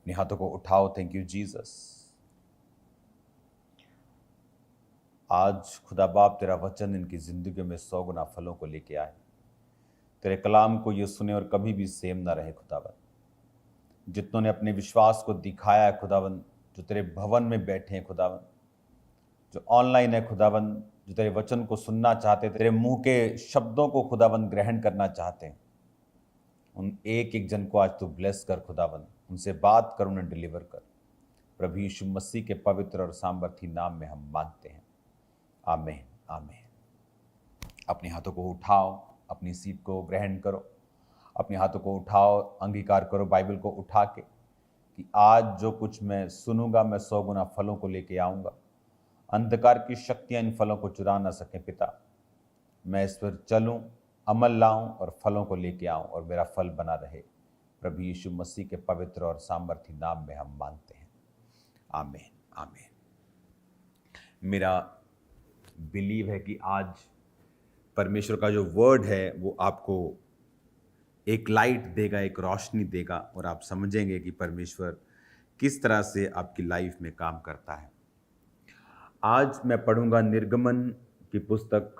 अपने हाथों को उठाओ। Thank you Jesus. आज खुदा बाप तेरा वचन इनकी ज़िंदगी में 100 गुना फलों को लेके आए। तेरे कलाम को ये सुने और कभी भी सेम ना रहे खुदावन। जितनों ने अपने विश्वास को दिखाया है खुदावन, जो तेरे भवन में बैठे हैं खुदावन, जो ऑनलाइन है खुदावन, जो तेरे वचन को सुनना चाहते, तेरे मुंह के शब्दों को खुदावन ग्रहण करना चाहते हैं, उन एक एक जन को आज तू ब्लेस कर खुदावन। उनसे बात कर, उन्हें डिलीवर कर। प्रभु यीशु मसीह के पवित्र और सामर्थी नाम में हम मांगते हैं, आमीन आमीन। अपने हाथों को उठाओ, अपनी सीट को ग्रहण करो। अपने हाथों को उठाओ, अंगीकार करो बाइबल को उठा के कि आज जो कुछ मैं सुनूंगा मैं 100 गुना फलों को लेके आऊँगा। अंधकार की शक्तियाँ इन फलों को चुरा ना सकें पिता। मैं इस पर चलूँ, अमल लाऊं और फलों को लेके आऊं और मेरा फल बना रहे। प्रभु यीशु मसीह के पवित्र और सामर्थी नाम में हम मांगते हैं, आमीन आमीन। मेरा बिलीव है कि आज परमेश्वर का जो वर्ड है वो आपको एक लाइट देगा, एक रोशनी देगा और आप समझेंगे कि परमेश्वर किस तरह से आपकी लाइफ में काम करता है। आज मैं पढ़ूंगा निर्गमन की पुस्तक,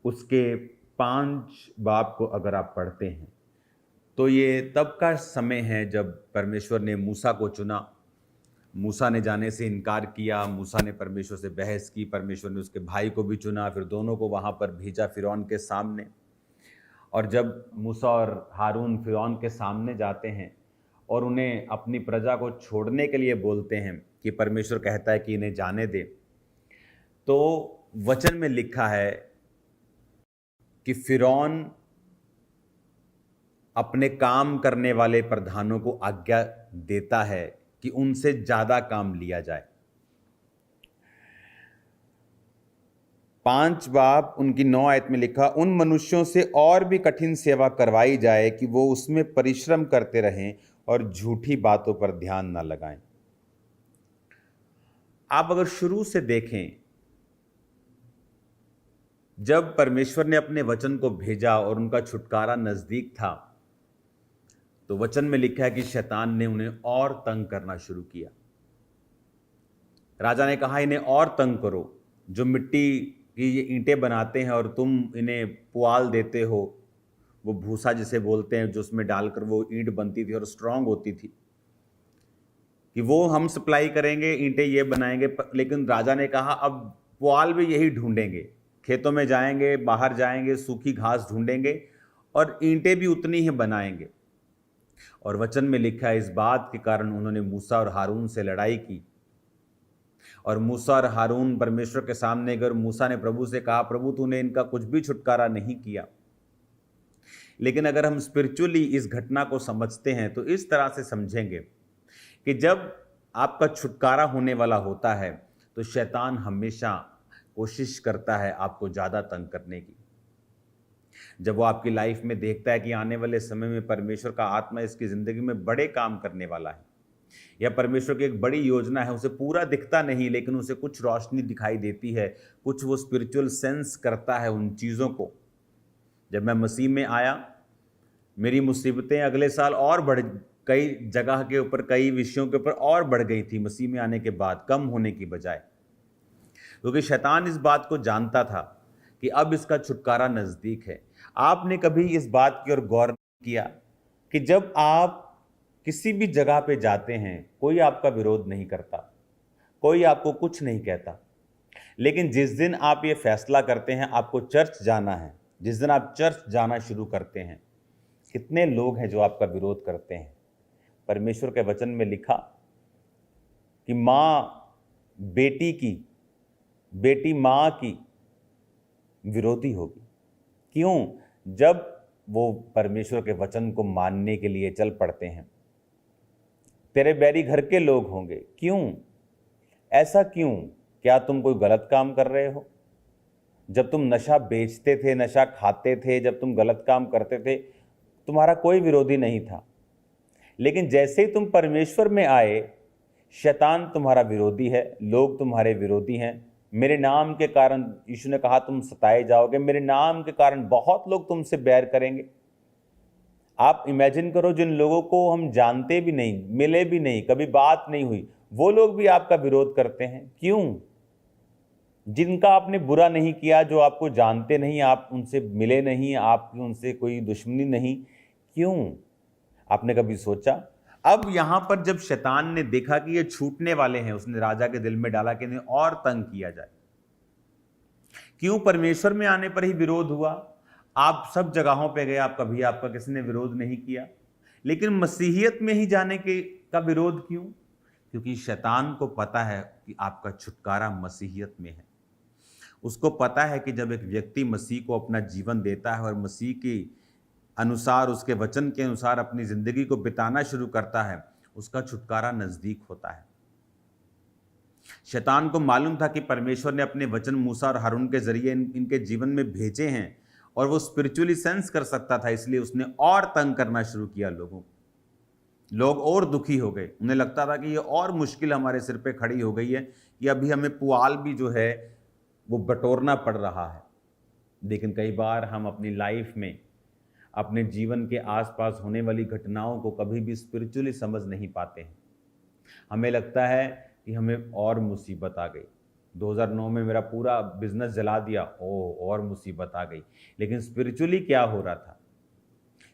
उसके 5 बाब को अगर आप पढ़ते हैं तो ये तब का समय है जब परमेश्वर ने मूसा को चुना। मूसा ने जाने से इनकार किया, मूसा ने परमेश्वर से बहस की, परमेश्वर ने उसके भाई को भी चुना, फिर दोनों को वहाँ पर भेजा फिरौन के सामने। और जब मूसा और हारून फिरौन के सामने जाते हैं और उन्हें अपनी प्रजा को छोड़ने के लिए बोलते हैं कि परमेश्वर कहता है कि इन्हें जाने दे, तो वचन में लिखा है कि फिरौन अपने काम करने वाले प्रधानों को आज्ञा देता है कि उनसे ज्यादा काम लिया जाए। 5 बाब उनकी 9 आयत में लिखा, उन मनुष्यों से और भी कठिन सेवा करवाई जाए कि वो उसमें परिश्रम करते रहें और झूठी बातों पर ध्यान ना लगाएं। आप अगर शुरू से देखें, जब परमेश्वर ने अपने वचन को भेजा और उनका छुटकारा नजदीक था, तो वचन में लिखा है कि शैतान ने उन्हें और तंग करना शुरू किया। राजा ने कहा इन्हें और तंग करो, जो मिट्टी की ये ईंटें बनाते हैं और तुम इन्हें पुआल देते हो, वो भूसा जिसे बोलते हैं, जो उसमें डालकर वो ईंट बनती थी और स्ट्रांग होती थी, कि वो हम सप्लाई करेंगे, ईंटें ये बनाएंगे। लेकिन राजा ने कहा अब पुआल भी यही ढूंढेंगे, खेतों में जाएंगे, बाहर जाएंगे, सूखी घास ढूंढेंगे और ईंटें भी उतनी ही बनाएंगे। और वचन में लिखा है इस बात के कारण उन्होंने मूसा और हारून से लड़ाई की। और मूसा और हारून परमेश्वर के सामने गए। मूसा ने प्रभु से कहा, प्रभु तूने इनका कुछ भी छुटकारा नहीं किया। लेकिन अगर हम स्पिरिचुअली इस घटना को समझते हैं तो इस तरह से समझेंगे कि जब आपका छुटकारा होने वाला होता है तो शैतान हमेशा कोशिश करता है आपको ज़्यादा तंग करने की। जब वो आपकी लाइफ में देखता है कि आने वाले समय में परमेश्वर का आत्मा इसकी ज़िंदगी में बड़े काम करने वाला है, या परमेश्वर की एक बड़ी योजना है, उसे पूरा दिखता नहीं लेकिन उसे कुछ रोशनी दिखाई देती है, कुछ वो स्पिरिचुअल सेंस करता है उन चीज़ों को। जब मैं मसीह में आया, मेरी मुसीबतें अगले साल और बढ़, कई जगह के ऊपर, कई विषयों के ऊपर और बढ़ गई थी मसीह में आने के बाद, कम होने की बजाय। क्योंकि शैतान इस बात को जानता था कि अब इसका छुटकारा नज़दीक है। आपने कभी इस बात की ओर गौर किया कि जब आप किसी भी जगह पे जाते हैं, कोई आपका विरोध नहीं करता, कोई आपको कुछ नहीं कहता, लेकिन जिस दिन आप ये फैसला करते हैं आपको चर्च जाना है, जिस दिन आप चर्च जाना शुरू करते हैं, कितने लोग हैं जो आपका विरोध करते हैं। परमेश्वर के वचन में लिखा कि माँ बेटी की, बेटी माँ की विरोधी होगी। क्यों? जब वो परमेश्वर के वचन को मानने के लिए चल पड़ते हैं। तेरे बैरी घर के लोग होंगे। क्यों? ऐसा क्यों? क्या तुम कोई गलत काम कर रहे हो? जब तुम नशा बेचते थे, नशा खाते थे, जब तुम गलत काम करते थे, तुम्हारा कोई विरोधी नहीं था। लेकिन जैसे ही तुम परमेश्वर में आए, शैतान तुम्हारा विरोधी है, लोग तुम्हारे विरोधी हैं। मेरे नाम के कारण, यीशु ने कहा, तुम सताए जाओगे, मेरे नाम के कारण बहुत लोग तुमसे बैर करेंगे। आप इमेजिन करो, जिन लोगों को हम जानते भी नहीं, मिले भी नहीं, कभी बात नहीं हुई, वो लोग भी आपका विरोध करते हैं। क्यों? जिनका आपने बुरा नहीं किया, जो आपको जानते नहीं, आप उनसे मिले नहीं, आपकी उनसे कोई दुश्मनी नहीं, क्यों? आपने कभी सोचा? अब यहां पर जब शैतान ने देखा कि ये छूटने वाले हैं, उसने राजा के दिल में डाला कि इन्हें और तंग किया जाए। क्यों? परमेश्वर में आने पर ही विरोध हुआ। आप सब जगहों पे गए, आप कभी आपका किसी ने विरोध नहीं किया, लेकिन मसीहियत में ही जाने के का विरोध क्यों? क्योंकि शैतान को पता है कि आपका छुटकारा मसीहियत में है। उसको पता है कि जब एक व्यक्ति मसीह को अपना जीवन देता है और मसीह के अनुसार, उसके वचन के अनुसार अपनी जिंदगी को बिताना शुरू करता है, उसका छुटकारा नजदीक होता है। शैतान को मालूम था कि परमेश्वर ने अपने वचन मूसा और हारून के जरिए इनके जीवन में भेजे हैं और वो स्पिरिचुअली सेंस कर सकता था, इसलिए उसने और तंग करना शुरू किया लोगों को। लोग और दुखी हो गए, उन्हें लगता था कि ये और मुश्किल हमारे सिर पे खड़ी हो गई है कि अभी हमें पुआल भी जो है वो बटोरना पड़ रहा है। लेकिन कई बार हम अपनी लाइफ में, अपने जीवन के आसपास होने वाली घटनाओं को कभी भी स्पिरिचुअली समझ नहीं पाते हैं। हमें लगता है कि हमें और मुसीबत आ गई। 2009 में मेरा पूरा बिजनेस जला दिया, और मुसीबत आ गई। लेकिन स्पिरिचुअली क्या हो रहा था?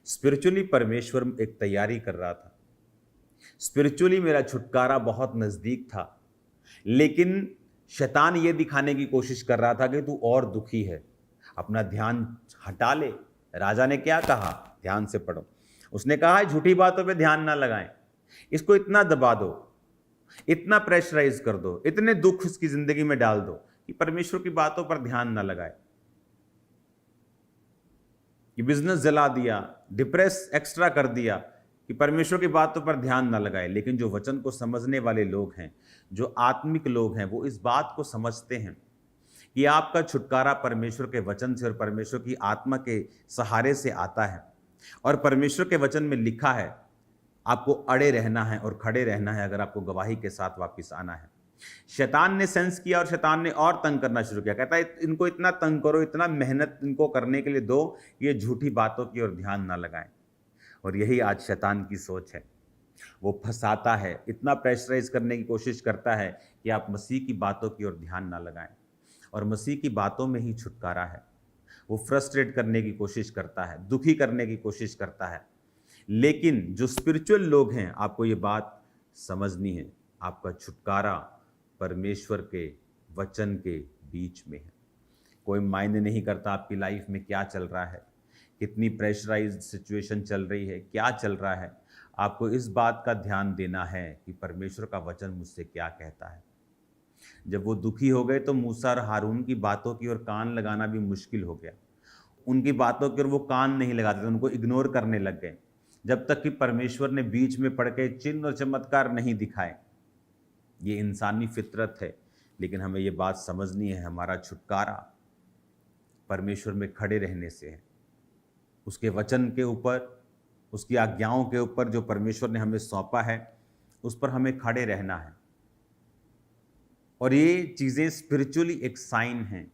स्पिरिचुअली परमेश्वर एक तैयारी कर रहा था। स्पिरिचुअली मेरा छुटकारा बहुत नजदीक था, लेकिन शैतान ये दिखाने की कोशिश कर रहा था कि तू और दुखी है, अपना ध्यान हटा ले। राजा ने क्या कहा? ध्यान से पढ़ो। उसने कहा झूठी बातों पे ध्यान ना लगाएं, इसको इतना दबा दो, इतना प्रेशराइज कर दो, इतने दुख इसकी जिंदगी में डाल दो कि परमेश्वर की बातों पर ध्यान ना लगाए। कि बिजनेस जला दिया, डिप्रेस एक्स्ट्रा कर दिया कि परमेश्वर की बातों पर ध्यान ना लगाए। लेकिन जो वचन को समझने वाले लोग हैं, जो आत्मिक लोग हैं, वो इस बात को समझते हैं कि आपका छुटकारा परमेश्वर के वचन से और परमेश्वर की आत्मा के सहारे से आता है। और परमेश्वर के वचन में लिखा है आपको अड़े रहना है और खड़े रहना है अगर आपको गवाही के साथ वापस आना है। शैतान ने सेंस किया और शैतान ने और तंग करना शुरू किया। कहता है इनको इतना तंग करो, इतना मेहनत इनको करने के लिए दो, ये झूठी बातों की ओर ध्यान ना लगाएं। और यही आज शैतान की सोच है। वो फंसाता है, इतना प्रेशराइज करने की कोशिश करता है कि आप मसीह की बातों की ओर ध्यान ना लगाएं। और मसीह की बातों में ही छुटकारा है। वो फ्रस्ट्रेट करने की कोशिश करता है, दुखी करने की कोशिश करता है। लेकिन जो स्पिरिचुअल लोग हैं, आपको ये बात समझनी है, आपका छुटकारा परमेश्वर के वचन के बीच में है। कोई मायने नहीं करता आपकी लाइफ में क्या चल रहा है, कितनी प्रेशराइज्ड सिचुएशन चल रही है, क्या चल रहा है। आपको इस बात का ध्यान देना है कि परमेश्वर का वचन मुझसे क्या कहता है। जब वो दुखी हो गए तो मूसा और हारून की बातों की ओर कान लगाना भी मुश्किल हो गया। उनकी बातों की ओर वो कान नहीं लगाते थे, उनको इग्नोर करने लग गए, जब तक कि परमेश्वर ने बीच में पड़ के चिन्ह और चमत्कार नहीं दिखाए। ये इंसानी फितरत है, लेकिन हमें ये बात समझनी है, हमारा छुटकारा परमेश्वर में खड़े रहने से है। उसके वचन के ऊपर, उसकी आज्ञाओं के ऊपर जो परमेश्वर ने हमें सौंपा है, उस पर हमें खड़े रहना है। और ये चीज़ें स्पिरिचुअली एक साइन है।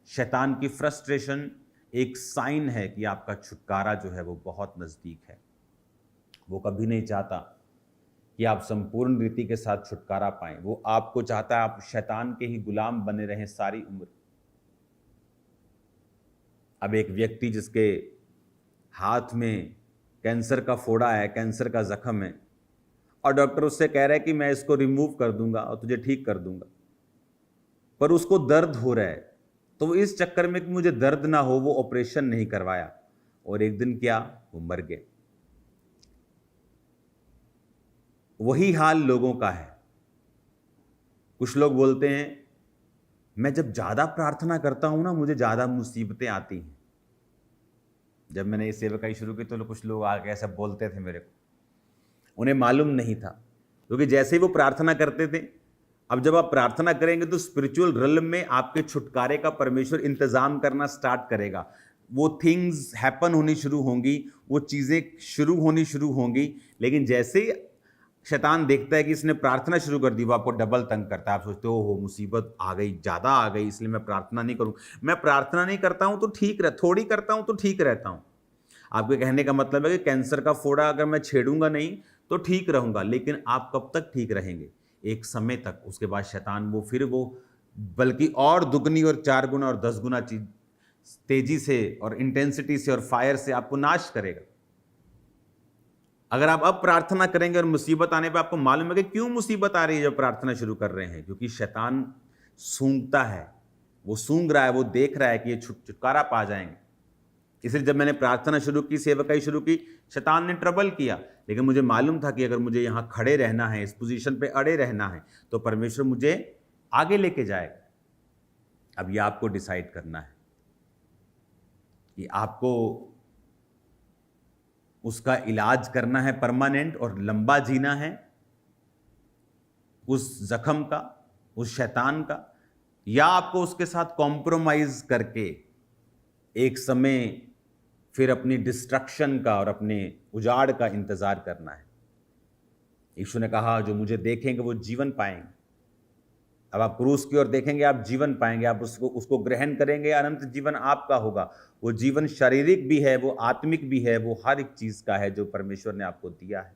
शैतान की फ्रस्ट्रेशन एक साइन है कि आपका छुटकारा जो है वो बहुत नज़दीक है। वो कभी नहीं चाहता कि आप संपूर्ण रीति के साथ छुटकारा पाएं। वो आपको चाहता है आप शैतान के ही गुलाम बने रहें सारी उम्र। अब एक व्यक्ति जिसके हाथ में कैंसर का फोड़ा है, कैंसर का जख्म है, और डॉक्टर उससे कह रहा है कि मैं इसको रिमूव कर दूंगा और तुझे ठीक कर दूंगा, पर उसको दर्द हो रहा है, तो वो इस चक्कर में कि मुझे दर्द ना हो वो ऑपरेशन नहीं करवाया, और एक दिन क्या, वो मर गए। वही हाल लोगों का है। कुछ लोग बोलते हैं मैं जब ज्यादा प्रार्थना करता हूं ना, मुझे ज्यादा मुसीबतें आती हैं। जब मैंने ये सेवकाई शुरू की तो कुछ लोग आके ऐसा बोलते थे मेरे को, उन्हें मालूम नहीं था, क्योंकि जैसे ही वो प्रार्थना करते थे, अब जब आप प्रार्थना करेंगे तो स्पिरिचुअल रियल्म में आपके छुटकारे का परमेश्वर इंतजाम करना स्टार्ट करेगा। वो थिंग्स हैपन होनी शुरू होंगी, वो चीज़ें शुरू होनी शुरू होंगी। लेकिन जैसे ही शैतान देखता है कि इसने प्रार्थना शुरू कर दी, वो आपको डबल तंग करता है। आप सोचते हो मुसीबत आ गई, ज़्यादा आ गई, इसलिए मैं प्रार्थना नहीं करूँ। मैं प्रार्थना नहीं करता हूँ तो ठीक रह, थोड़ी करता हूँ तो ठीक रहता हूँ। आपके कहने का मतलब है कि कैंसर का फोड़ा अगर मैं छेड़ूंगा नहीं तो ठीक रहूंगा, लेकिन आप कब तक ठीक रहेंगे? एक समय तक। उसके बाद शैतान वो बल्कि और दुगनी और 4 गुना और 10 गुना चीज तेजी से और इंटेंसिटी से और फायर से आपको नाश करेगा। अगर आप अब प्रार्थना करेंगे और मुसीबत आने पर आपको मालूम है कि क्यों मुसीबत आ रही है जब प्रार्थना शुरू कर रहे हैं, क्योंकि शैतान सूंघता है, वो सूंघ रहा है, वो देख रहा है कि ये छुटकारा पा जाएंगे। इसलिए जब मैंने प्रार्थना शुरू की, सेवकाई शुरू की, शैतान ने ट्रबल किया, लेकिन मुझे मालूम था कि अगर मुझे यहां खड़े रहना है, इस पोजीशन पे अड़े रहना है, तो परमेश्वर मुझे आगे लेके जाएगा। अब ये आपको डिसाइड करना है कि आपको उसका इलाज करना है परमानेंट और लंबा जीना है उस जख्म का, उस शैतान का, या आपको उसके साथ कॉम्प्रोमाइज करके एक समय फिर अपनी डिस्ट्रक्शन का और अपने उजाड़ का इंतजार करना है। यीशु ने कहा जो मुझे देखेंगे वो जीवन पाएंगे। अब आप क्रूस की ओर देखेंगे, आप जीवन पाएंगे, आप उसको ग्रहण करेंगे, अनंत जीवन आपका होगा। वो जीवन शारीरिक भी है, वो आत्मिक भी है, वो हर एक चीज का है जो परमेश्वर ने आपको दिया है।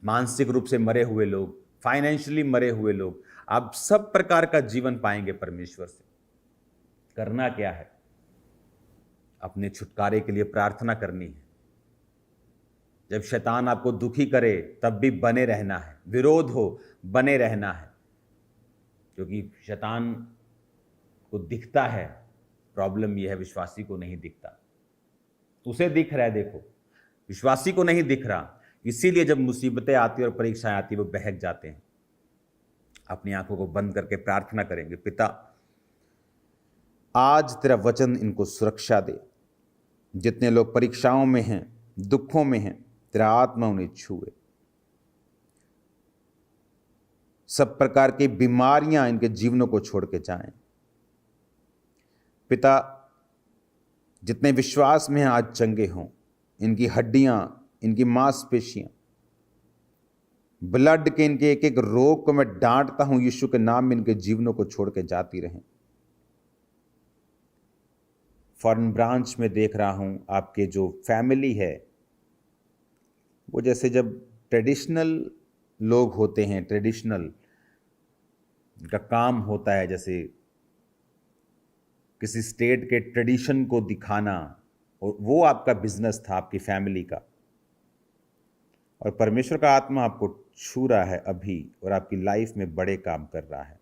मानसिक रूप से मरे हुए लोग, फाइनेंशियली मरे हुए लोग, आप सब प्रकार का जीवन पाएंगे परमेश्वर से। करना क्या है? अपने छुटकारे के लिए प्रार्थना करनी है। जब शैतान आपको दुखी करे तब भी बने रहना है, विरोध हो बने रहना है, क्योंकि शैतान को दिखता है। प्रॉब्लम यह है विश्वासी को नहीं दिखता। उसे दिख रहा है, देखो, विश्वासी को नहीं दिख रहा। इसीलिए जब मुसीबतें आती और परीक्षाएं आती वो बहक जाते हैं। अपनी आंखों को बंद करके प्रार्थना करेंगे, पिता आज तेरा वचन इनको सुरक्षा दे। जितने लोग परीक्षाओं में हैं, दुखों में हैं, तेरा आत्मा उन्हें छुए। सब प्रकार की बीमारियां इनके जीवनों को छोड़ के जाएं। पिता जितने विश्वास में हैं आज चंगे हों। इनकी हड्डियां, इनकी मांसपेशियां, ब्लड के इनके एक एक रोग को मैं डांटता हूं, यीशु के नाम में इनके जीवनों को छोड़ के जाती रहें। फॉरेन ब्रांच में देख रहा हूं आपके जो फैमिली है वो जैसे जब ट्रेडिशनल लोग होते हैं, ट्रेडिशनल का काम होता है, जैसे किसी स्टेट के ट्रेडिशन को दिखाना, और वो आपका बिजनेस था आपकी फैमिली का, और परमेश्वर का आत्मा आपको छू रहा है अभी और आपकी लाइफ में बड़े काम कर रहा है।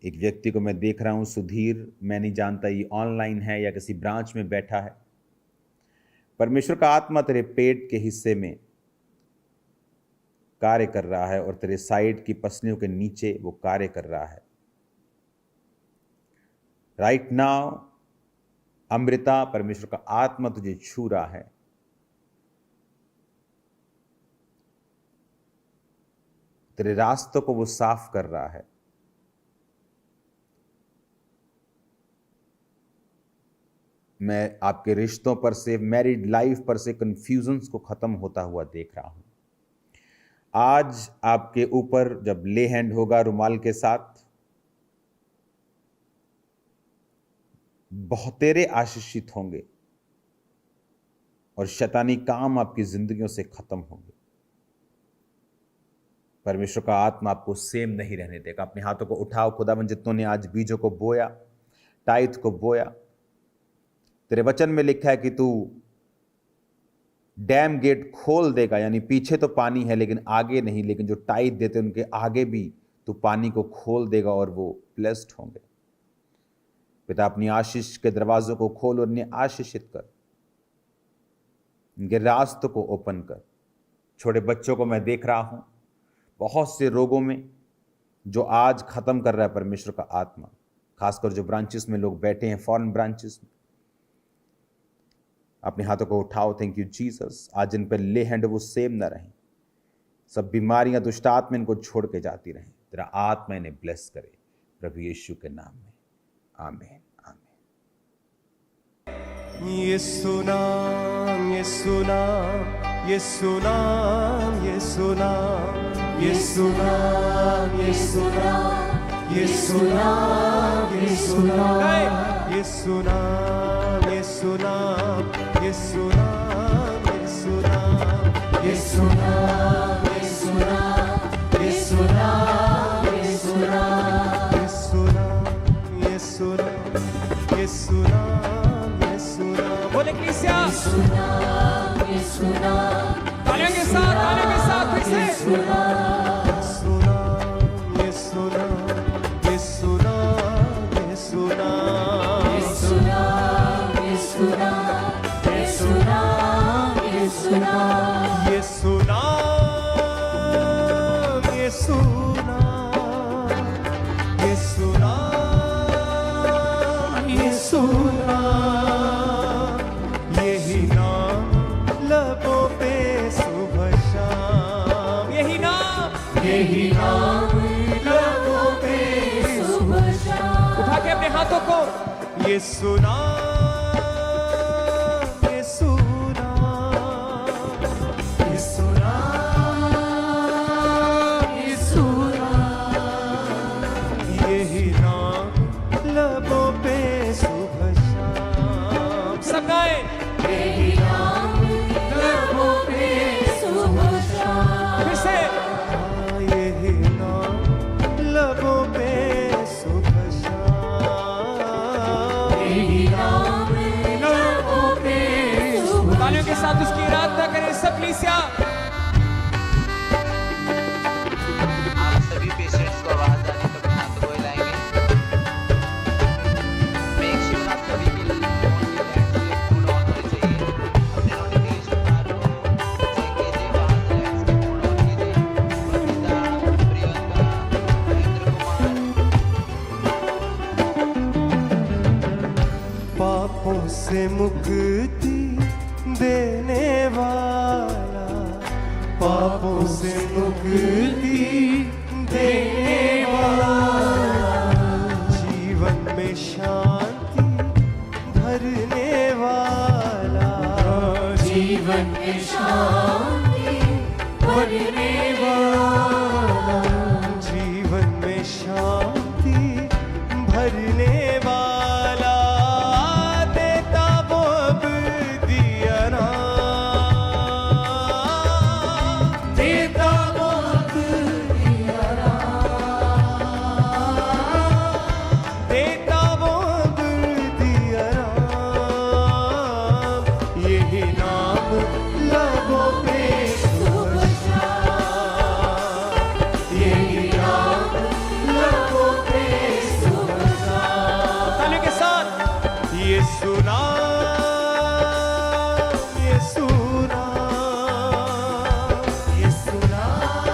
एक व्यक्ति को मैं देख रहा हूं, सुधीर, मैं नहीं जानता ये ऑनलाइन है या किसी ब्रांच में बैठा है। परमेश्वर का आत्मा तेरे पेट के हिस्से में कार्य कर रहा है और तेरे साइड की पसलियों के नीचे वो कार्य कर रहा है। राइट नाउ अमृता, परमेश्वर का आत्मा तुझे छू रहा है। तेरे रास्तों को वो साफ कर रहा है। मैं आपके रिश्तों पर से, मैरिड लाइफ पर से कंफ्यूजन्स को खत्म होता हुआ देख रहा हूं। आज आपके ऊपर जब ले हैंड होगा रुमाल के साथ, बहुतेरे आशीषित होंगे और शैतानी काम आपकी जिंदगियों से खत्म होंगे। परमेश्वर का आत्मा आपको सेम नहीं रहने देगा। अपने हाथों को उठाओ। खुदावंद, जितनों ने आज बीजों को बोया, टाइथ को बोया, तेरे वचन में लिखा है कि तू डैम गेट खोल देगा, यानी पीछे तो पानी है लेकिन आगे नहीं, लेकिन जो टाइट देते उनके आगे भी तू पानी को खोल देगा और वो ब्लेस्ड होंगे। पिता, अपनी आशीष के दरवाजों को खोल और इन्हें आशीषित कर, इनके रास्तों को ओपन कर। छोटे बच्चों को मैं देख रहा हूं बहुत से रोगों में जो आज खत्म कर रहा है परमेश्वर का आत्मा, खासकर जो ब्रांचेस में लोग बैठे हैं, फॉरेन ब्रांचेस में। अपने हाथों को उठाओ। Thank you Jesus. आज इन पर ले हैंड वो सेम ना रहें। सब बीमारियां, दुष्ट आत्मा इनको छोड़ के जाती रहें। तेरा आत्मा इन्हें ब्लेस करे प्रभु यीशु के नाम में, आमीन आमीन। यीशु नाम, यीशु नाम, यीशु नाम, यीशु नाम, यीशु नाम, यीशु नाम, यीशु नाम, यीशु नाम, यीशु नाम, यीशु नाम, यीशु नाम, यीशु नाम, यीशु नाम, यीशु नाम, यीशु नाम, यीशु नाम, यीशु नाम, यीशु नाम, यीशु नाम, यीशु नाम। बोले कलीसिया, यीशु नाम, यीशु नाम, तालियों के साथ फिर से। यीशु नाम, यीशु नाम, यीशु नाम, यीशु नाम, यीशु नाम, यीशु नाम, यीशु नाम, यीशु नाम, यीशु नाम, यीशु नाम, यीशु नाम, यीशु नाम, यही नाम लबों पे सुबह शाम, यही नाम यही नाम लबों पे सुबह शाम, उठा के अपने हाथों को यीशु नाम, यीशु नाम, यीशु नाम, यीशु नाम, यही नाम लबों पे सुबह शाम। सब गाएं। यही नाम लबों पे सुबह शाम, फिर से यही नाम लबों पे सुबह शाम, यही नाम लबों पे सुबह तालियों के साथ उसकी आराधना करें सब कलीसिया। आप सभी पेशेंट्स को आवाज आने तक अपने हाथों को हिलाएंगे। मेक श्योर आप सभी की फोन की लाइट्स फुल ऑन होनी चाहिए। अपने नोटिफिकेशन बार को चेक कीजिए, वहां से लाइट्स को फुल ऑन कीजिए। बबीता, प्रियंका, महेंद्र कुमार, पापों से मुक्ति देने वाला, पापों से मुक्ति देने वाला, जीवन में शांति भरने वाला, जीवन में शांति भरने वाला, जीवन में शांति भरने वाला, देता वो अब दिया नाम, देता वो अब दिया नाम, देता वो अब दिया नाम, यही नाम लबों पे सुबह शाम, यही नाम लबों पे सुबह शाम। तालियों के साथ यीशु नाम, यीशु नाम, यीशु नाम,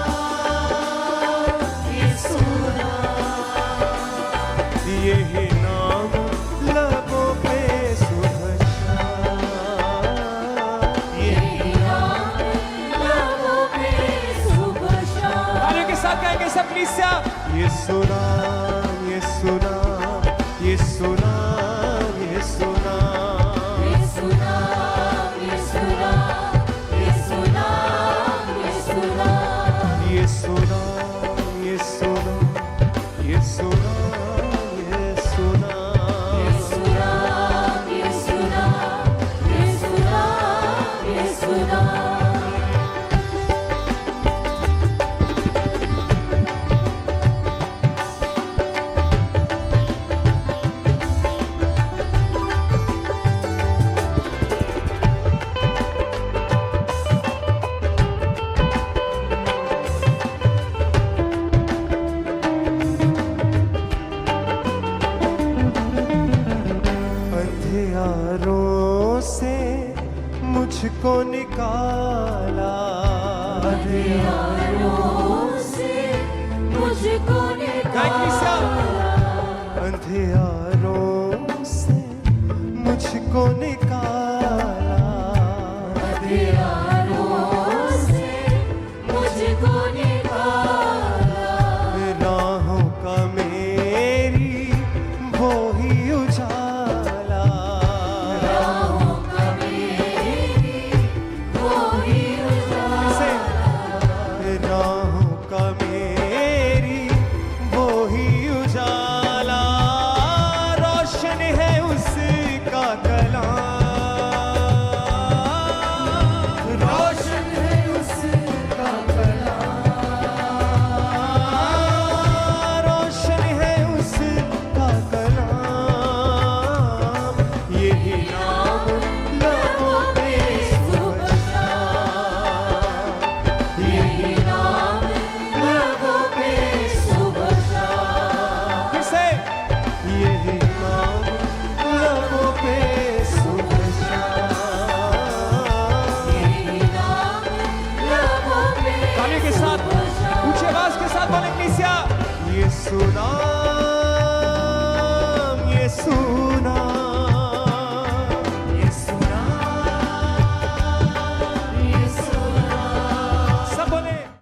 यीशु नाम, यही नाम लबों पे सुबह शाम, यही नाम लबों पे सुबह शाम, तालियों के साथ गाएंगे सब कलीसिया। यीशु नाम, यीशु नाम, यीशु नाम, यीशु नाम, यीशु नाम, यीशु नाम, यीशु नाम, यीशु नाम, यीशु नाम, यीशु नाम, यीशु नाम, यीशु नाम, यीशु नाम, यीशु नाम, यीशु नाम, यीशु नाम, अंधियारों से मुझको निकाला, अंधियारों से मुझको गाएं कलीसिया। निकाला, अंधियारों से मुझको निकाला, अंधियारों से मुझको निकाला, राहों का मेरी वो ही उजाला, राहों का मेरी वो ही उजाला, राहों का मेरी वो ही उजाला, सुना